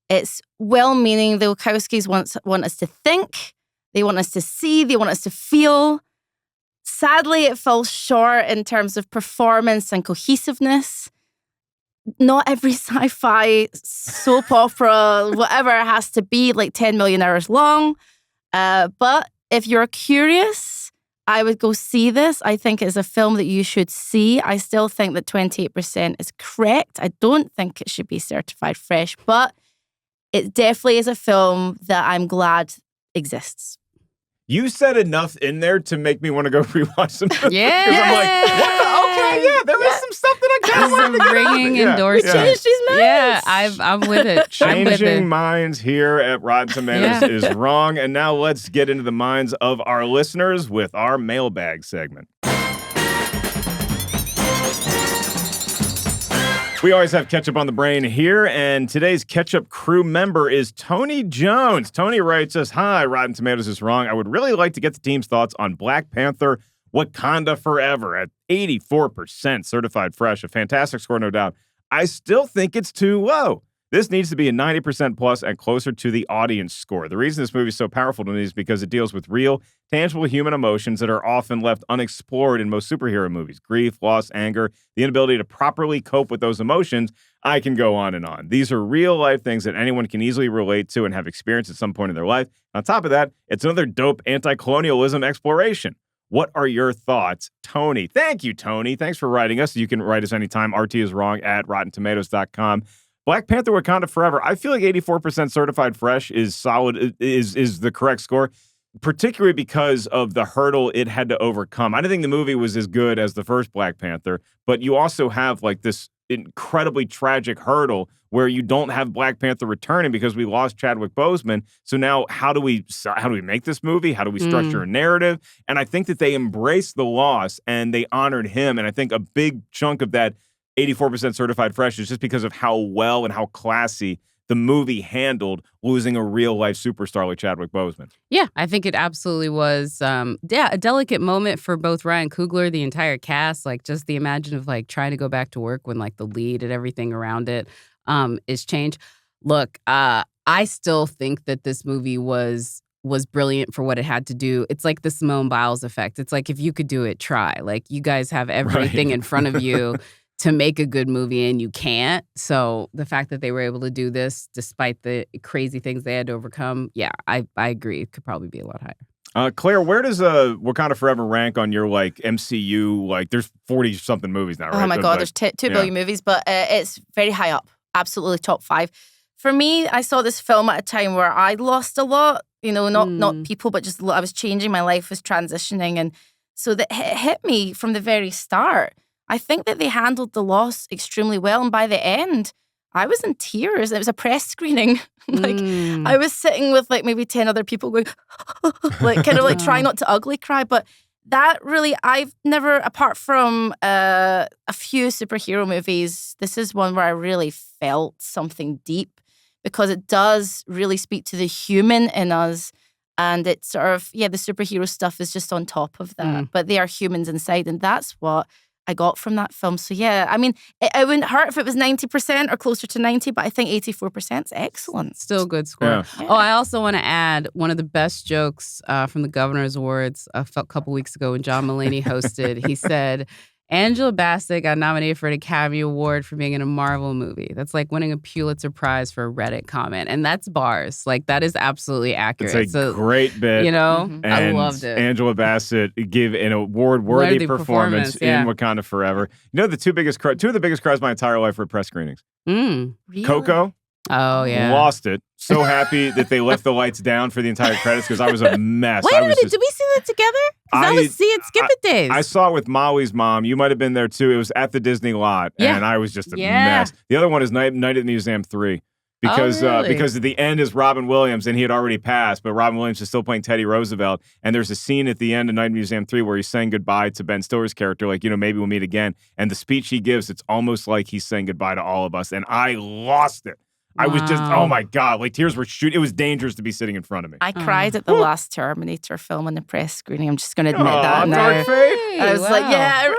It's well-meaning. The Wachowskis want us to think. They want us to see. They want us to feel. Sadly, it falls short in terms of performance and cohesiveness. Not every sci-fi, soap opera, whatever, has to be like 10 million hours long. But if you're curious, I would go see this. I think it's a film that you should see. I still think that 28% is correct. I don't think it should be certified fresh, but it definitely is a film that I'm glad exists. You said enough in there to make me want to go rewatch some. Yeah. I'm like, what? Okay, yeah, there is some stuff that I kind of wanted to get ringing out. endorsement. Changed his minds. Yeah, I'm with it. I'm with Changing it. minds here at Rotten Tomatoes is wrong. And now let's get into the minds of our listeners with our mailbag segment. We always have ketchup on the brain here, and today's ketchup crew member is Tony Jones. Tony writes us, "Hi, Rotten Tomatoes is wrong. I would really like to get the team's thoughts on Black Panther Wakanda Forever at 84% certified fresh. A fantastic score, no doubt. I still think it's too low. This needs to be a 90% plus and closer to the audience score. The reason this movie is so powerful to me is because it deals with real, tangible human emotions that are often left unexplored in most superhero movies. Grief, loss, anger, the inability to properly cope with those emotions. I can go on and on. These are real-life things that anyone can easily relate to and have experienced at some point in their life. On top of that, it's another dope anti-colonialism exploration. What are your thoughts, Tony?" Thank you, Tony. Thanks for writing us. You can write us anytime. RTisWrong at RottenTomatoes.com. Black Panther Wakanda Forever. I feel like 84% certified fresh is solid, is the correct score, particularly because of the hurdle it had to overcome. I don't think the movie was as good as the first Black Panther, but you also have like this incredibly tragic hurdle where you don't have Black Panther returning because we lost Chadwick Boseman. So now how do we make this movie? How do we structure a narrative? And I think that they embraced the loss and they honored him. And I think a big chunk of that 84% certified fresh is just because of how well and how classy the movie handled losing a real-life superstar like Chadwick Boseman. Yeah, I think it absolutely was, a delicate moment for both Ryan Coogler, the entire cast, like just the imagine of like trying to go back to work when like the lead and everything around it is changed. Look, I still think that this movie was brilliant for what it had to do. It's like the Simone Biles effect. It's like, if you could do it, try. Like, you guys have everything in front of you to make a good movie and you can't. So the fact that they were able to do this despite the crazy things they had to overcome, yeah, I agree. It could probably be a lot higher. Claire, where does Wakanda Forever rank on your like MCU? Like, there's 40-something movies now, right? Oh my God, like, there's 2 billion movies, but it's very high up. Absolutely top 5. For me, I saw this film at a time where I'd lost a lot, you know, not people, but just I was changing, my life was transitioning. And so that hit me from the very start. I think that they handled the loss extremely well. And by the end, I was in tears. It was a press screening. I was sitting with like maybe 10 other people going, like kind of like trying not to ugly cry. But that really, I've never, apart from a few superhero movies, this is one where I really felt something deep because it does really speak to the human in us. And it's sort of, the superhero stuff is just on top of that. But they are humans inside. And that's what I got from that film. So yeah, I mean, it wouldn't hurt if it was 90% or closer to 90, but I think 84% is excellent. Still a good score. Yeah. Oh, I also want to add one of the best jokes from the Governor's Awards a couple weeks ago when John Mulaney hosted. He said, Angela Bassett got nominated for an Academy Award for being in a Marvel movie. That's like winning a Pulitzer Prize for a Reddit comment. And that's bars. Like, that is absolutely accurate. It's a great bit. You know, I And loved it. Angela Bassett gave an award-worthy performance in Wakanda Forever. You know, two of the biggest cries of my entire life were press screenings. Really? Coco. Oh, yeah. Lost it. So happy that they left the lights down for the entire credits because I was a mess. Wait a minute, did we see that together? Because I was seeing Skip It days. I saw it with Molly's mom. You might have been there too. It was at the Disney lot, and I was just a mess. The other one is Night at the Museum 3. because really? because the end is Robin Williams, and he had already passed, but Robin Williams is still playing Teddy Roosevelt. And there's a scene at the end of Night Museum 3 where he's saying goodbye to Ben Stiller's character, like, maybe we'll meet again. And the speech he gives, it's almost like he's saying goodbye to all of us. And I lost it. I was just, oh my God, like tears were shooting. It was dangerous to be sitting in front of me. I cried at the last Terminator film in the press screening. I'm just going to admit that now. Dark Fate. I was like,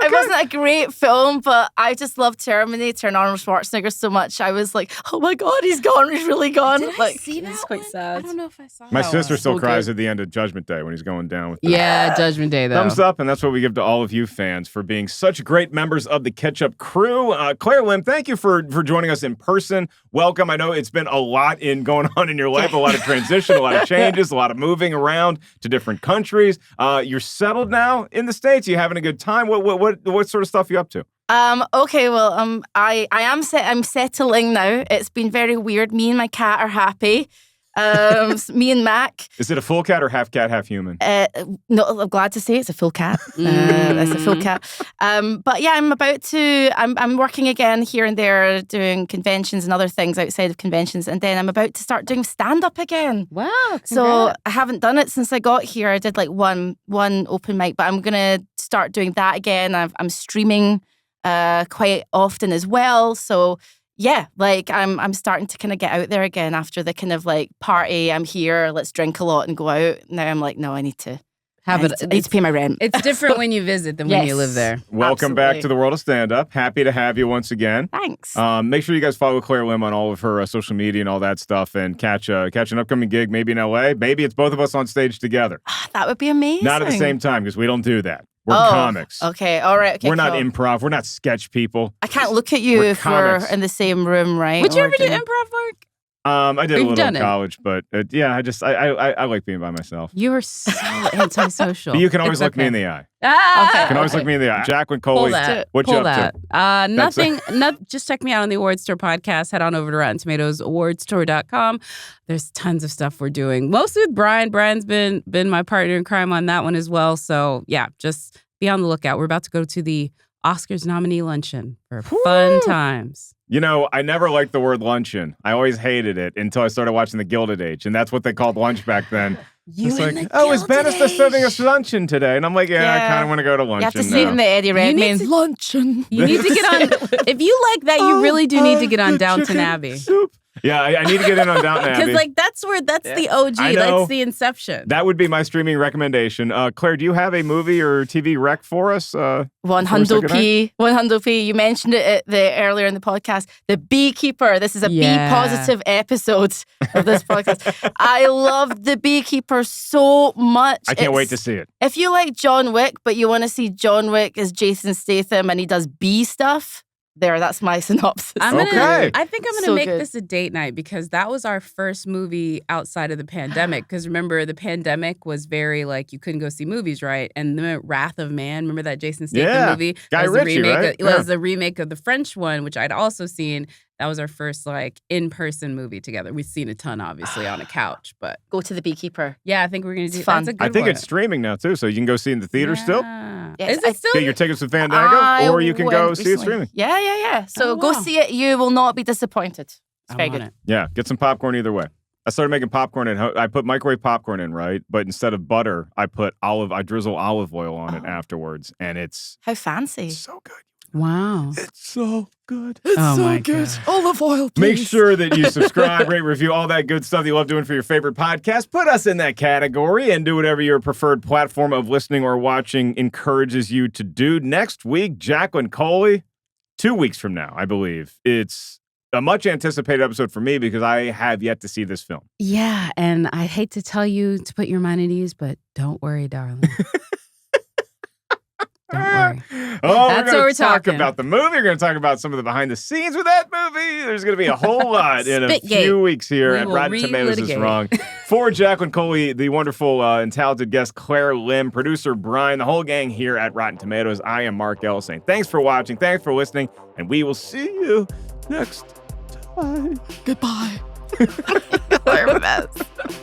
it wasn't a great film, but I just love Terminator and Arnold Schwarzenegger so much. I was like, oh my God, he's gone. He's really gone. Did like, I see that it's quite one? sad. I don't know if I saw My that sister one. still So cries good. at the end of Judgment Day when he's going down with Yeah, Judgment Day, though. Thumbs up, and that's what we give to all of you fans for being such great members of the Ketchup crew. Claire Lim, thank you for joining us in person. Welcome. I know it's been a lot going on in your life, a lot of transition, a lot of changes, a lot of moving around to different countries. You're settled now in the States. You having a good time? What sort of stuff are you up to? Okay, well, I'm settling now. It's been very weird. Me and my cat are happy. Me and Mac. Is it a full cat or half cat, half human? No, I'm glad to say it's a full cat. It's a full cat. But yeah, I'm working again here and there, doing conventions and other things outside of conventions, and then I'm about to start doing stand-up again. Wow. So congrats. I haven't done it since I got here. I did like one open mic, but I'm gonna start doing that again. I'm streaming quite often as well. So yeah, like I'm starting to kind of get out there again after the kind of like party. I'm here, let's drink a lot and go out. Now I'm like, no, I need to I need to pay my rent. It's different when you visit than when you Yes. live there. Welcome back Absolutely. to the world of stand-up. Happy to have you once again. Thanks. Make sure you guys follow Claire Lim on all of her social media and all that stuff, and catch an upcoming gig, maybe in LA. Maybe it's both of us on stage together. That would be amazing. Not at the same time, because we don't do that. We're Oh, comics. Okay, all right. Okay, We're not cool. improv. We're not sketch people. I can't look at you We're if we're comics. in the same room, right? Would you Or ever do doing- improv work? I did a You've little done in it. college, but yeah, I like being by myself. You are so antisocial. But you can always It's look me okay. in the eye. Ah, Okay. You can always look me in the eye. Jacqueline Pull Coley, that. what you Pull up to? that. Nothing. Just check me out on the Award Store podcast. Head on over to Rotten Tomatoes, awardstore.com. There's tons of stuff we're doing. Mostly with Brian. Brian's been my partner in crime on that one as well. So yeah, just be on the lookout. We're about to go to the Oscars nominee luncheon for fun times. You know, I never liked the word luncheon. I always hated it until I started watching The Gilded Age, and that's what they called lunch back then. It's like, is Bannister serving us luncheon today? And I'm like, I Yeah. kind of want to go to luncheon You have to now. see it in the Eddie Redmayne. to- Luncheon. You need to get on. If you like that, you really do need to get on Downton Abbey. Soup. Yeah, I need to get in on Downton Abbey. Because that's the OG. I know. That's the inception. That would be my streaming recommendation. Claire, do you have a movie or TV rec for us? 100p. 100p. You mentioned it earlier in the podcast. The Beekeeper. This is a Yeah. bee positive episode of this podcast. I love The Beekeeper so much. I can't wait to see it. If you like John Wick, but you want to see John Wick as Jason Statham and he does bee stuff, that's my synopsis. I think I'm gonna So make good. this a date night because that was our first movie outside of the pandemic. Because remember, the pandemic was very like you couldn't go see movies, right? And the Wrath of Man, remember that Jason Statham Yeah. movie? Guy That was the Ritchie, remake right? It was a remake of the French one, which I'd also seen. That was our first like in-person movie together. We've seen a ton, obviously, on a couch, but Go to The Beekeeper. yeah, I think we're gonna do. It's fun. That's a good I think one. it's streaming now, too, so you can go see it in the theater still. Yeah. Yes, Is it still? Get your tickets with Fandango, or you can go went see it recently. streaming. Yeah. So Oh, go wow. see it. You will not be disappointed. It's I'm very on good. it. Yeah, get some popcorn either way. I started making popcorn at home. I put microwave popcorn in, right? But instead of butter, I drizzle olive oil on it afterwards, and it's How fancy. so good. Wow. It's so good. It's Oh so my good. God. Olive oil, Make please. sure that you subscribe, rate, review, all that good stuff you love doing for your favorite podcast. Put us in that category and do whatever your preferred platform of listening or watching encourages you to do. Next week, Jacqueline Coley, 2 weeks from now, I believe. It's a much anticipated episode for me because I have yet to see this film. Yeah, and I hate to tell you to put your mind at ease, but don't worry, darling. Don't worry. Oh, That's we're what we're going to talk talking. about the movie. We're going to talk about some of the behind the scenes with that movie. There's going to be a whole lot in a Spitgate. few weeks here We at will Rotten Tomatoes is relitigate. Wrong. For Jacqueline Coley, the wonderful and talented guest Claire Lim, producer Brian, the whole gang here at Rotten Tomatoes, I am Mark L. saying thanks for watching, thanks for listening, and we will see you next time. Goodbye. You're the best.